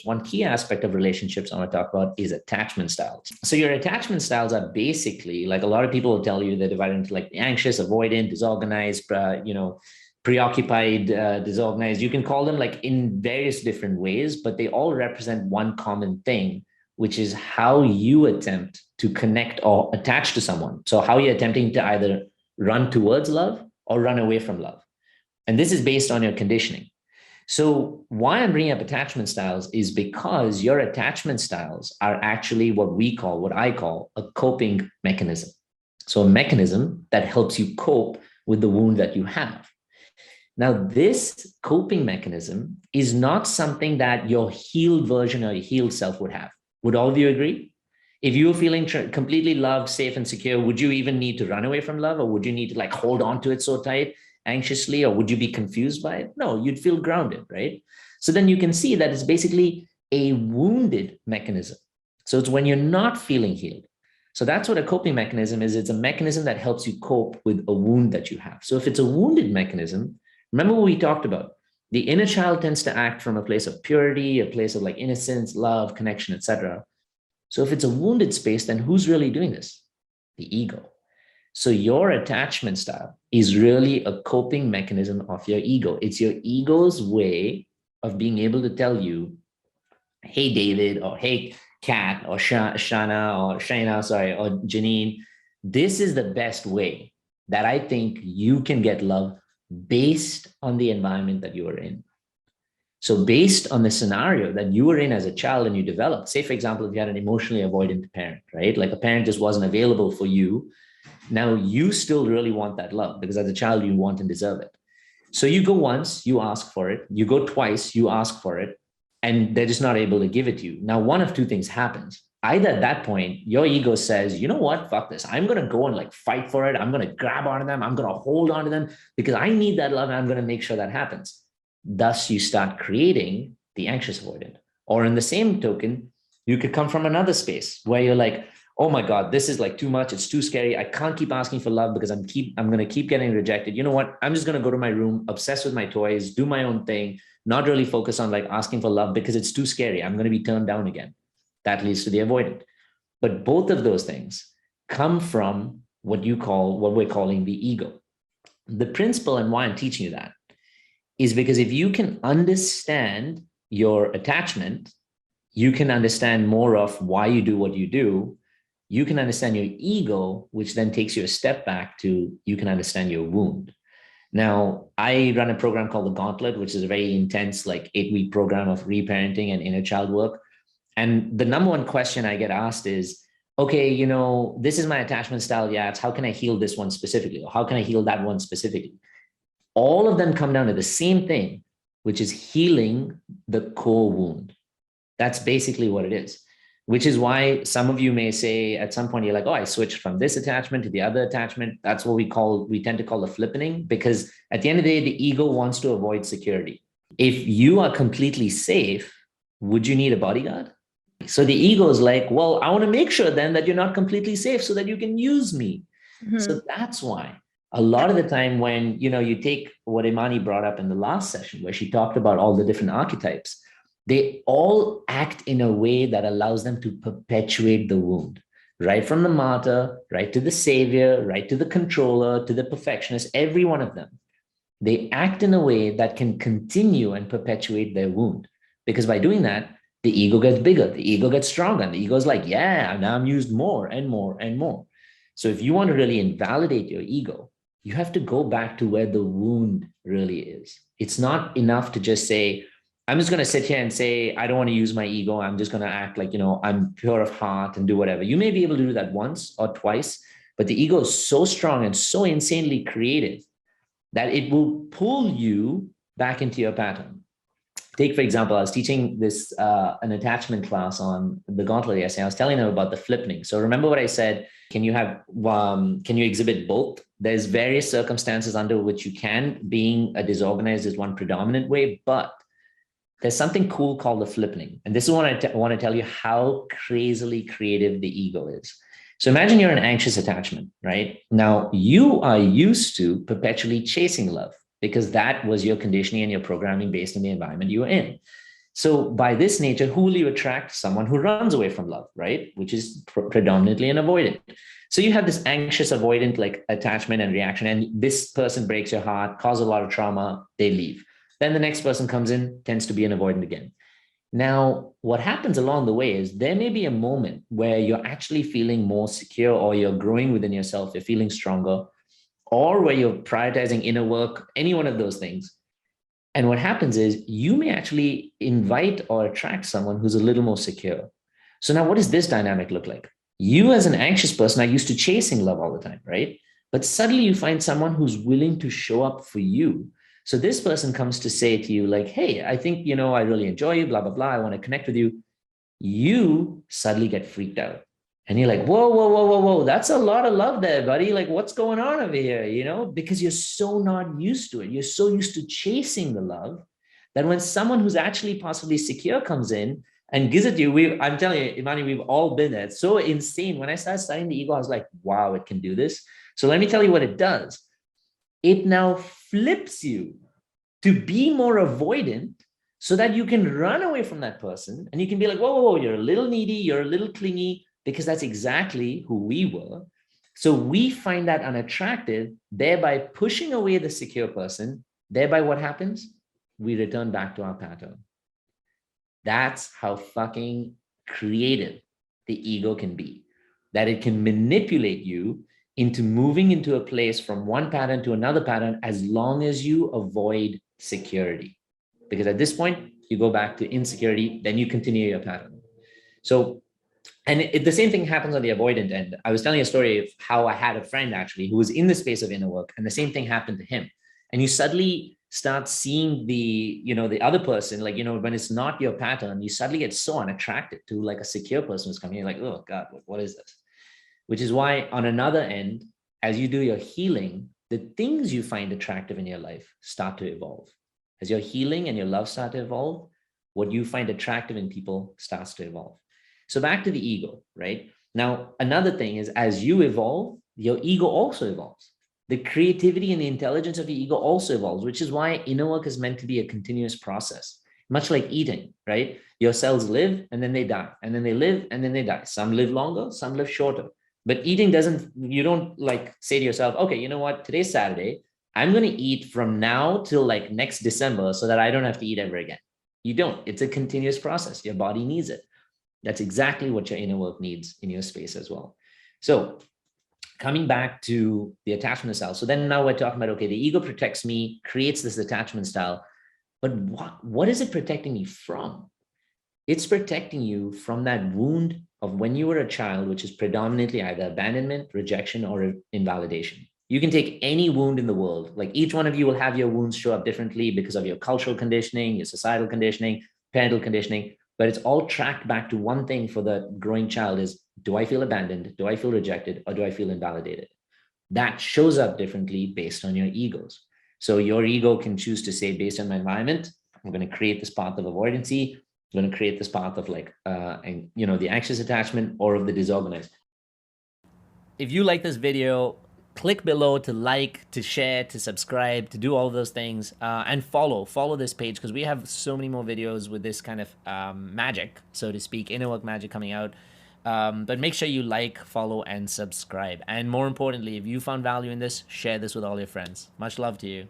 One key aspect of relationships I want to talk about is attachment styles. So your attachment styles are basically, like, a lot of people will tell you they're divided into like anxious, avoidant, disorganized, preoccupied, disorganized. You can call them like in various different ways, but they all represent one common thing, which is how you attempt to connect or attach to someone. So how you're attempting to either run towards love or run away from love. And this is based on your conditioning. So why I'm bringing up attachment styles is because your attachment styles are actually what I call a coping mechanism. So a mechanism that helps you cope with the wound that you have. Now, this coping mechanism is not something that your healed version or your healed self would have. Would all of you agree? If you were feeling completely loved, safe, and secure, would you even need to run away from love, or would you need to like hold on to it so tight anxiously, or would you be confused by it? No, you'd feel grounded, right? So then you can see that it's basically a wounded mechanism. So it's when you're not feeling healed. So that's what a coping mechanism is. It's a mechanism that helps you cope with a wound that you have. So if it's a wounded mechanism, remember what we talked about. The inner child tends to act from a place of purity, a place of like innocence, love, connection, etc. So if it's a wounded space, then who's really doing this? The ego. So your attachment style is really a coping mechanism of your ego. It's your ego's way of being able to tell you, hey, David, or hey, Kat, or Shana, or Janine, this is the best way that I think you can get love based on the environment that you are in. So based on the scenario that you were in as a child and you developed, say, for example, if you had an emotionally avoidant parent, right? Like a parent just wasn't available for you. Now you still really want that love because as a child, you want and deserve it. So you go once, you ask for it. You go twice, you ask for it, and they're just not able to give it to you. Now, one of two things happens. Either at that point, your ego says, you know what, fuck this. I'm going to go and like fight for it. I'm going to grab onto them. I'm going to hold on to them because I need that love and I'm going to make sure that happens. Thus, you start creating the anxious avoidant. Or in the same token, you could come from another space where you're like, oh my God, this is like too much. It's too scary. I can't keep asking for love because I'm going to keep getting rejected. You know what? I'm just going to go to my room, obsess with my toys, do my own thing, not really focus on like asking for love because it's too scary. I'm going to be turned down again. That leads to the avoidant. But both of those things come from what we're calling the ego. The principle and why I'm teaching you that is because if you can understand your attachment, you can understand more of why you do what you do. You can understand your ego, which then takes you a step back to you can understand your wound. Now, I run a program called The Gauntlet, which is a very intense, like 8-week program of reparenting and inner child work. And the number one question I get asked is, okay, this is my attachment style. Yeah, it's how can I heal this one specifically? Or how can I heal that one specifically? All of them come down to the same thing, which is healing the core wound. That's basically what it is. Which is why some of you may say at some point, you're like, oh, I switched from this attachment to the other attachment. That's what we tend to call the flippening, because at the end of the day, the ego wants to avoid security. If you are completely safe, would you need a bodyguard? So the ego is like, well, I want to make sure then that you're not completely safe so that you can use me. Mm-hmm. So that's why a lot of the time when, you take what Imani brought up in the last session, where she talked about all the different archetypes, they all act in a way that allows them to perpetuate the wound, right from the martyr, right to the savior, right to the controller, to the perfectionist, every one of them. They act in a way that can continue and perpetuate their wound. Because by doing that, the ego gets bigger, the ego gets stronger, and the ego is like, yeah, now I'm used more and more and more. So if you want to really invalidate your ego, you have to go back to where the wound really is. It's not enough to just say, I'm just going to sit here and say, I don't want to use my ego. I'm just going to act like, I'm pure of heart and do whatever. You may be able to do that once or twice, but the ego is so strong and so insanely creative that it will pull you back into your pattern. Take, for example, I was teaching this, an attachment class on the Gauntlet yesterday. I was telling them about the flippening. So remember what I said, can you exhibit both? There's various circumstances under which you can. Being a disorganized is one predominant way, but there's something cool called the flippening. And this is what I want to tell you how crazily creative the ego is. So imagine you're an anxious attachment, right? Now you are used to perpetually chasing love because that was your conditioning and your programming based on the environment you were in. So by this nature, who will you attract? Someone who runs away from love, right? Which is predominantly an avoidant. So you have this anxious avoidant like attachment and reaction, and this person breaks your heart, causes a lot of trauma, they leave. Then the next person comes in, tends to be an avoidant again. Now, what happens along the way is there may be a moment where you're actually feeling more secure, or you're growing within yourself, you're feeling stronger, or where you're prioritizing inner work, any one of those things. And what happens is you may actually invite or attract someone who's a little more secure. So now what does this dynamic look like? You as an anxious person are used to chasing love all the time, right? But suddenly you find someone who's willing to show up for you. So this person comes to say to you like, hey, I think, I really enjoy you, blah, blah, blah. I want to connect with you. You suddenly get freaked out. And you're like, whoa, whoa, whoa, whoa, whoa. That's a lot of love there, buddy. Like, what's going on over here? Because you're so not used to it. You're so used to chasing the love that when someone who's actually possibly secure comes in and gives it to you, I'm telling you, Imani, we've all been there. It's so insane. When I started studying the ego, I was like, wow, it can do this. So let me tell you what it does. It now flips you to be more avoidant so that you can run away from that person and you can be like, whoa, whoa, whoa, you're a little needy, you're a little clingy, because that's exactly who we were. So we find that unattractive, thereby pushing away the secure person. Thereby what happens? We return back to our pattern. That's how fucking creative the ego can be, that it can manipulate you into moving into a place from one pattern to another pattern as long as you avoid security. Because at this point, you go back to insecurity, then you continue your pattern. So, and the same thing happens on the avoidant end. I was telling a story of how I had a friend actually who was in the space of inner work, and the same thing happened to him. And you suddenly start seeing the other person, like, when it's not your pattern, you suddenly get so unattracted to like a secure person who's coming. You're like, oh God, what is this? Which is why on another end, as you do your healing, the things you find attractive in your life start to evolve. As your healing and your love start to evolve, what you find attractive in people starts to evolve. So back to the ego, right? Now, another thing is as you evolve, your ego also evolves. The creativity and the intelligence of the ego also evolves, which is why inner work is meant to be a continuous process, much like eating, right? Your cells live and then they die, and then they live and then they die. Some live longer, some live shorter. But eating you don't like say to yourself, okay, you know what? Today's Saturday. I'm going to eat from now till like next December so that I don't have to eat ever again. You don't. It's a continuous process. Your body needs it. That's exactly what your inner work needs in your space as well. So coming back to the attachment style. So then now we're talking about, okay, the ego protects me, creates this attachment style, but what is it protecting me from? It's protecting you from that wound of when you were a child, which is predominantly either abandonment, rejection, or invalidation. You can take any wound in the world. Like each one of you will have your wounds show up differently because of your cultural conditioning, your societal conditioning, parental conditioning, but it's all tracked back to one thing for the growing child is, do I feel abandoned? Do I feel rejected? Or do I feel invalidated? That shows up differently based on your egos. So your ego can choose to say, based on my environment, I'm going to create this path of avoidancy. I'm going to create this path of like, the anxious attachment or of the disorganized. If you like this video, click below to like, to share, to subscribe, to do all of those things, and follow this page, because we have so many more videos with this kind of magic, so to speak, inner work magic coming out. But make sure you like, follow, and subscribe. And more importantly, if you found value in this, share this with all your friends. Much love to you.